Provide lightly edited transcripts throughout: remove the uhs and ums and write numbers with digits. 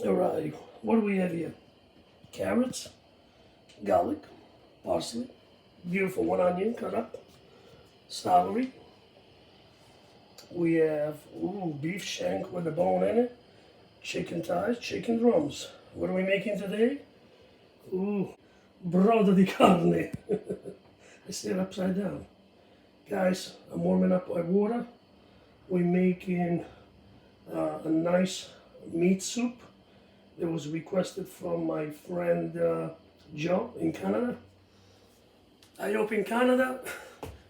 Alright, what do we have here? Carrots, garlic, parsley, beautiful one onion cut up, celery. We have beef shank with a bone in it, chicken thighs, chicken drums. What are we making today? Brodo di carne. I say it upside down. Guys, I'm warming up my water. We're making a nice meat soup that was requested from my friend Joe in Canada. I hope in Canada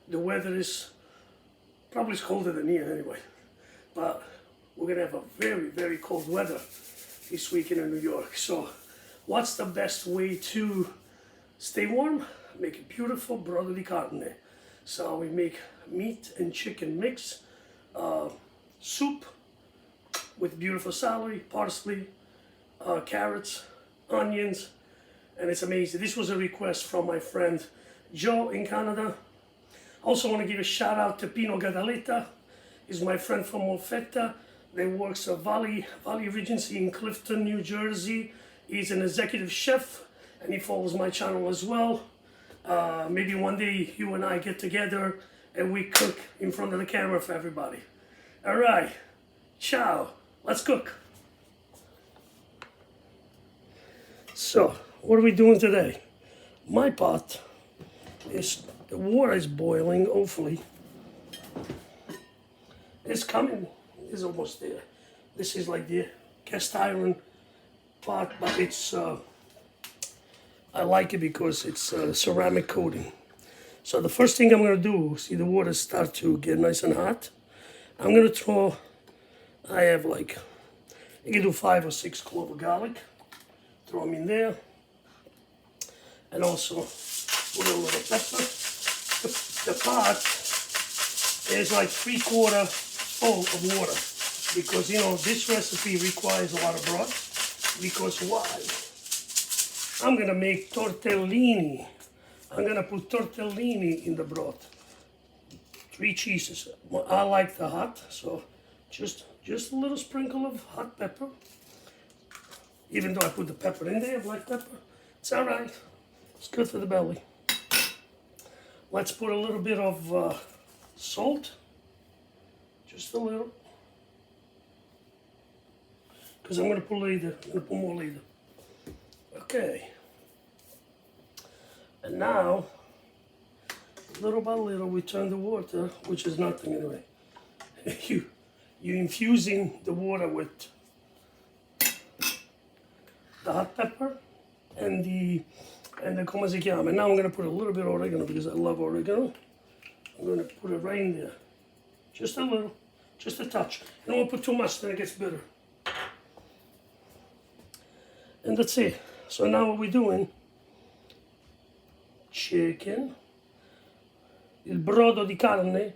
the weather is probably colder than here anyway, but we're gonna have a very, very cold weather this weekend in New York. So what's the best way to stay warm? Make a beautiful brodo di carne. So we make meat and chicken mix soup with beautiful celery, parsley, carrots, onions, and it's amazing. This was a request from my friend Joe in Canada. I also want to give a shout out to Pino Gadaletta. He's my friend from Molfetta. They works at Valley Regency in Clifton, New Jersey. He's an executive chef and he follows my channel as well. Maybe one day you and I get together and we cook in front of the camera for everybody. All right, ciao, let's cook. So, what are we doing today? My pot is, the water is boiling, hopefully. It's coming, it's almost there. This is like the cast iron pot, but it's, I like it because it's ceramic coating. So the first thing I'm gonna do, see the water start to get nice and hot. I'm gonna throw, I have like, you can do 5 or 6 cloves of garlic. Throw them in there. And also put a little pepper. The pot is like 3/4 full of water. Because you know, this recipe requires a lot of broth. Because why? I'm gonna make tortellini. I'm gonna put tortellini in the broth. 3 cheeses. Well, I like the hot, so just a little sprinkle of hot pepper. Even though I put the pepper in there, black pepper, it's all right. It's good for the belly. Let's put a little bit of salt, just a little, because I'm gonna put later. I'm gonna put more later. Okay. And now, little by little, we turn the water, which is nothing anyway. You're infusing the water with the hot pepper and the come si chiama. And now I'm going to put a little bit of oregano because I love oregano. I'm going to put it right in there. Just a little, just a touch. I don't want to put too much, then it gets bitter. And that's it. So now what we're doing, chicken, il brodo di carne,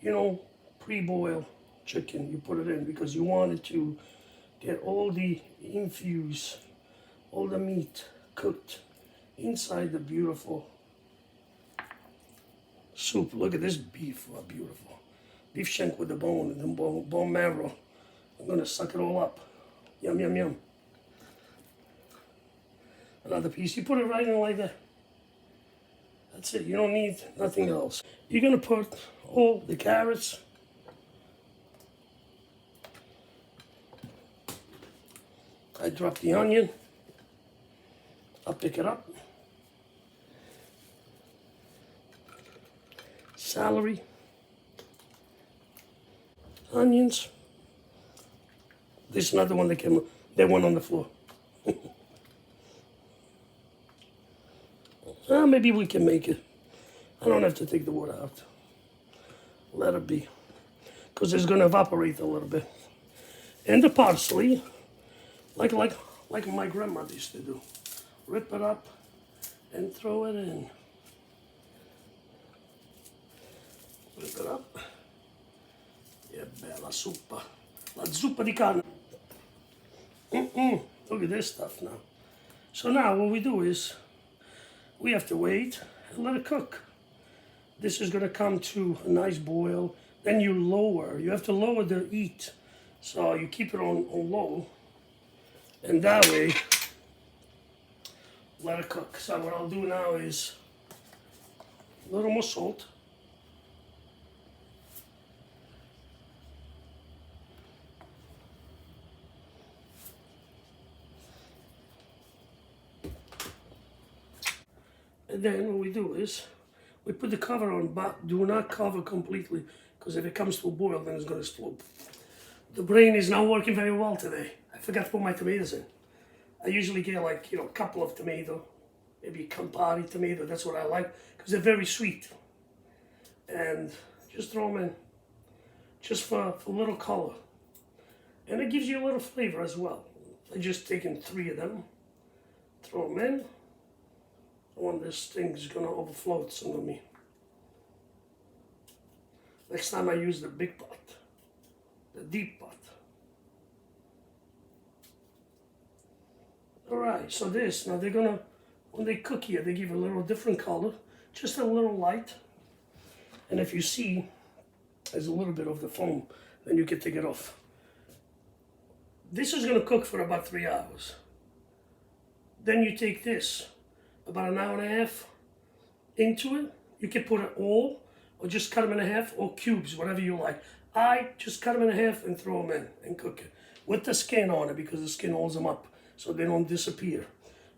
you know, pre-boiled chicken, you put it in because you want it to get all the infuse, all the meat cooked inside the beautiful soup. Look at this beef, beautiful. Beef shank with the bone and the bone marrow. I'm gonna suck it all up. Yum, yum, yum. Another piece, you put it right in like that. That's it, you don't need nothing else. You're gonna put all the carrots, I drop the onion, I'll pick it up, celery, onions. This is not the one that came, that one on the floor. Maybe we can make it. I don't have to take the water out. Let it be. Because it's going to evaporate a little bit. And the parsley, like my grandmother used to do. Rip it up and throw it in. Rip it up. Yeah, bella zuppa. La zuppa di carne. Look at this stuff now. So now what we do is, we have to wait and let it cook. This is gonna come to a nice boil. Then you have to lower the heat. So you keep it on low And that way, let it cook. So what I'll do now is a little more salt. And then what we do is, we put the cover on, but do not cover completely, because if it comes to a boil, then it's going to explode. The brain is not working very well today. I forgot to put my tomatoes in. I usually get like, a couple of tomatoes, maybe Campari tomato, that's what I like, because they're very sweet. And just throw them in, just for a little color. And it gives you a little flavor as well. I just taken 3 of them, throw them in. One, this thing's gonna overflow some of me. Next time I use the big pot, the deep pot. All right, so this, now they're gonna, when they cook here, they give a little different color, just a little light. And if you see, there's a little bit of the foam, then you can take it off. This is gonna cook for about 3 hours. Then you take this, about 1.5 hours into it. You can put it all, or just cut them in half, or cubes, whatever you like. I just cut them in half and throw them in and cook it. With the skin on it, because the skin holds them up, so they don't disappear.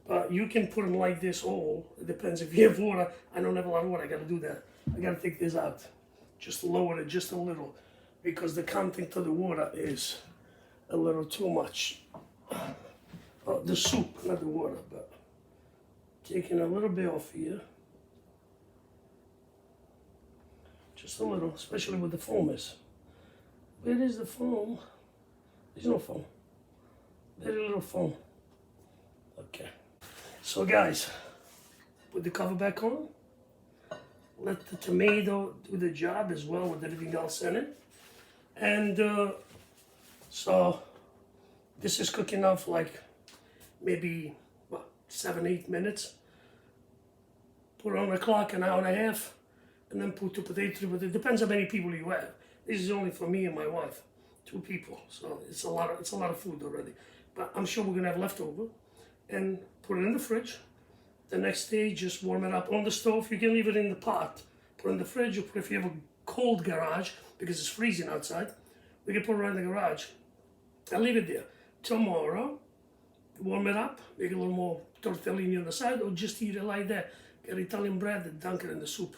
But you can put them like this all, it depends. If you have water, I don't have a lot of water, I gotta do that. I gotta take this out. Just lower it just a little, because the content of the water is a little too much. The soup, not the water, but taking a little bit off here. Just a little, especially with the foam is. Where is the foam? There's no foam. Very little foam. Okay. So guys, put the cover back on. Let the tomato do the job as well with everything else in it. And so this is cooking now for like maybe 7-8 minutes. Put it on the clock 1.5 hours, and then put the potato. But it depends how many people you have. This is only for me and my wife, 2 people. So it's a lot of food already. But I'm sure we're gonna have leftover, and put it in the fridge. The next day, just warm it up on the stove. You can leave it in the pot. Put it in the fridge, or put if you have a cold garage because it's freezing outside. We can put it right in the garage. I'll leave it there. Tomorrow, warm it up, make a little more tortellini on the side, or just eat it like that. Get Italian bread and dunk it in the soup.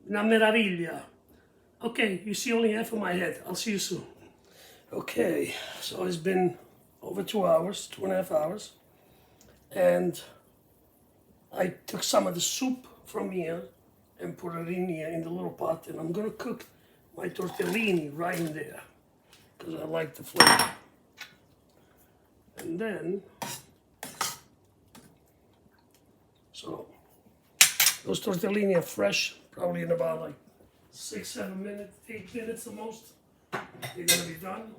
Una meraviglia. Okay, you see only half of my head. I'll see you soon. Okay, so it's been over 2 hours, 2.5 hours. And I took some of the soup from here and put it in here in the little pot. And I'm gonna cook my tortellini right in there, because I like the flavor. And then, so those tortellini are fresh, probably in about like 6-7 minutes, 8 minutes the most. They're gonna be done.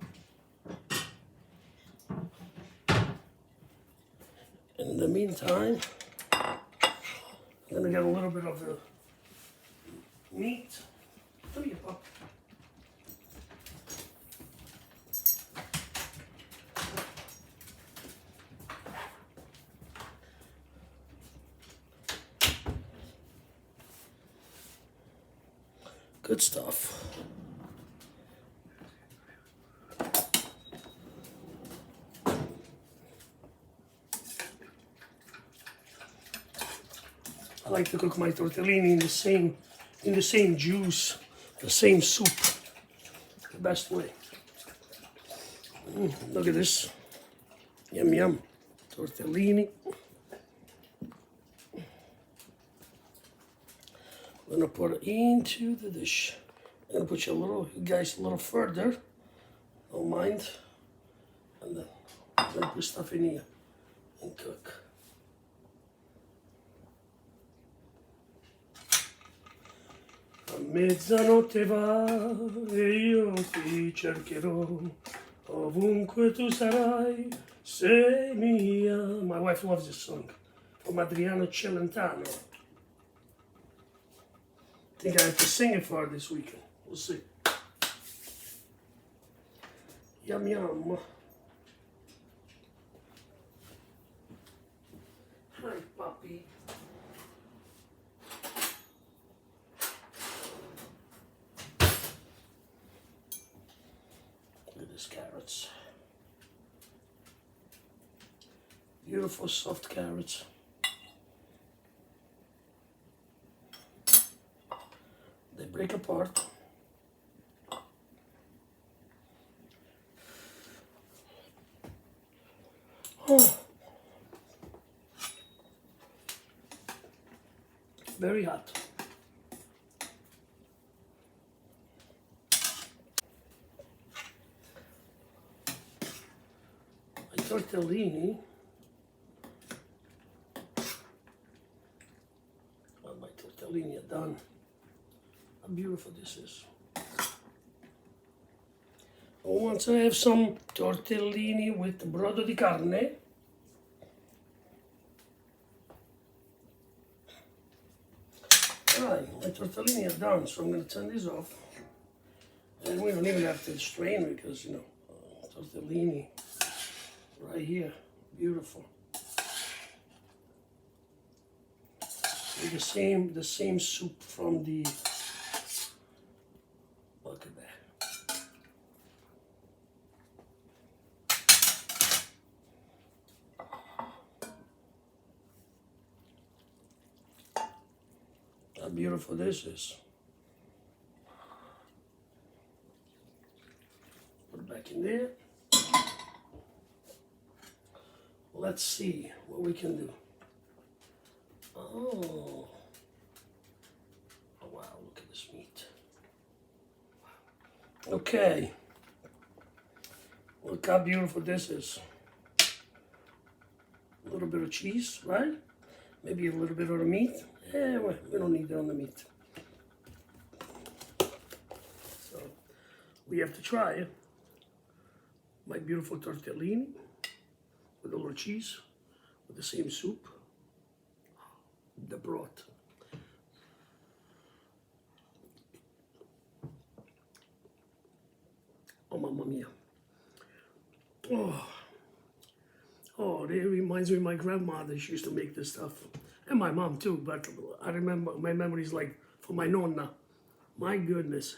In the meantime, I'm gonna get a little bit of the meat. Come here, Pop. Good stuff. I like to cook my tortellini in the same juice, the same soup. The best way. Look at this. Yum yum. Tortellini. I'm gonna put it into the dish. I'm gonna put you guys a little further. Don't mind. And then put stuff in here and cook. A mezzanotte va e io ti cercherò, ovunque tu sarai, sei mia. My wife loves this song, from Adriano Celentano. I think I have to sing it for her this weekend. We'll see. Yum yum. Hi, puppy. Look at these carrots. Beautiful soft carrots. They break apart. Oh. Very hot. My tortellini. Well, my tortellini are done. How beautiful this is. Once I have some tortellini with brodo di carne. Alright, my tortellini are done, so I'm going to turn these off. And we don't even have to strain because, you know, tortellini right here, beautiful. With the same soup from the, look at that. How beautiful this is. Put it back in there. Let's see what we can do. Oh wow, look at this meat. Wow. Okay. Look how beautiful this is. A little bit of cheese, right? Maybe a little bit of the meat. Yeah, we don't need it on the meat. So we have to try my beautiful tortellini with a little cheese, with the same soup, the broth. Oh, mamma mia. Oh, it reminds me of my grandmother. She used to make this stuff. And my mom too, but I remember my memories like for my nonna. My goodness.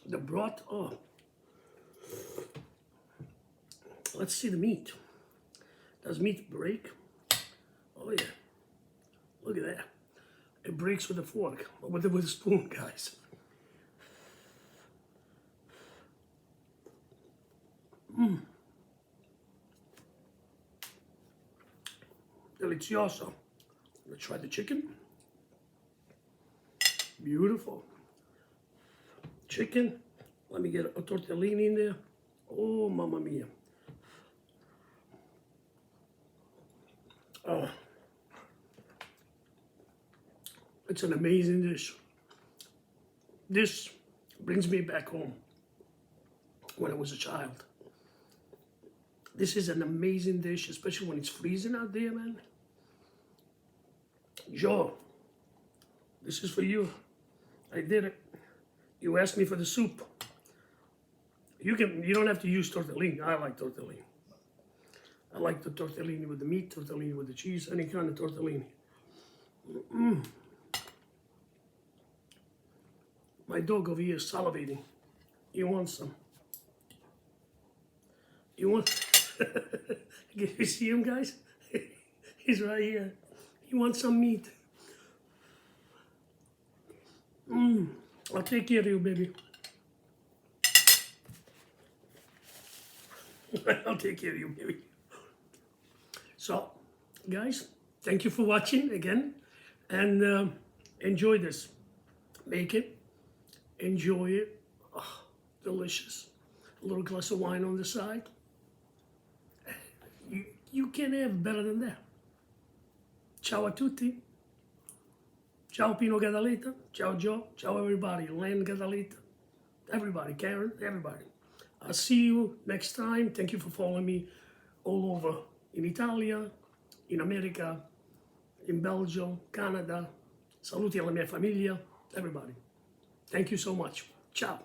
The broth, oh. Let's see the meat. Does meat break? Oh yeah. Look at that. It breaks with a fork, or with a spoon, guys. Delicioso. Let's try the chicken. Beautiful. Chicken. Let me get a tortellini in there. Oh, mamma mia. Oh. It's an amazing dish. This brings me back home when I was a child. This is an amazing dish, especially when it's freezing out there, man. Joe, this is for you. I did it. You asked me for the soup. You don't have to use tortellini. I like tortellini. I like the tortellini with the meat, tortellini with the cheese, any kind of tortellini. My dog over here is salivating. He wants some. You want? Can you see him, guys? He's right here. He wants some meat. I'll take care of you, baby. I'll take care of you, baby. So, guys, thank you for watching again. And enjoy this. Make it. Enjoy it. Oh, delicious. A little glass of wine on the side. You can't have better than that. Ciao a tutti. Ciao Pino Gadaleta. Ciao Joe. Ciao everybody. Len Gadaleta. Everybody. Karen. Everybody. I'll see you next time. Thank you for following me all over in Italia, in America, in Belgium, Canada. Saluti alla mia famiglia. Everybody. Thank you so much. Ciao.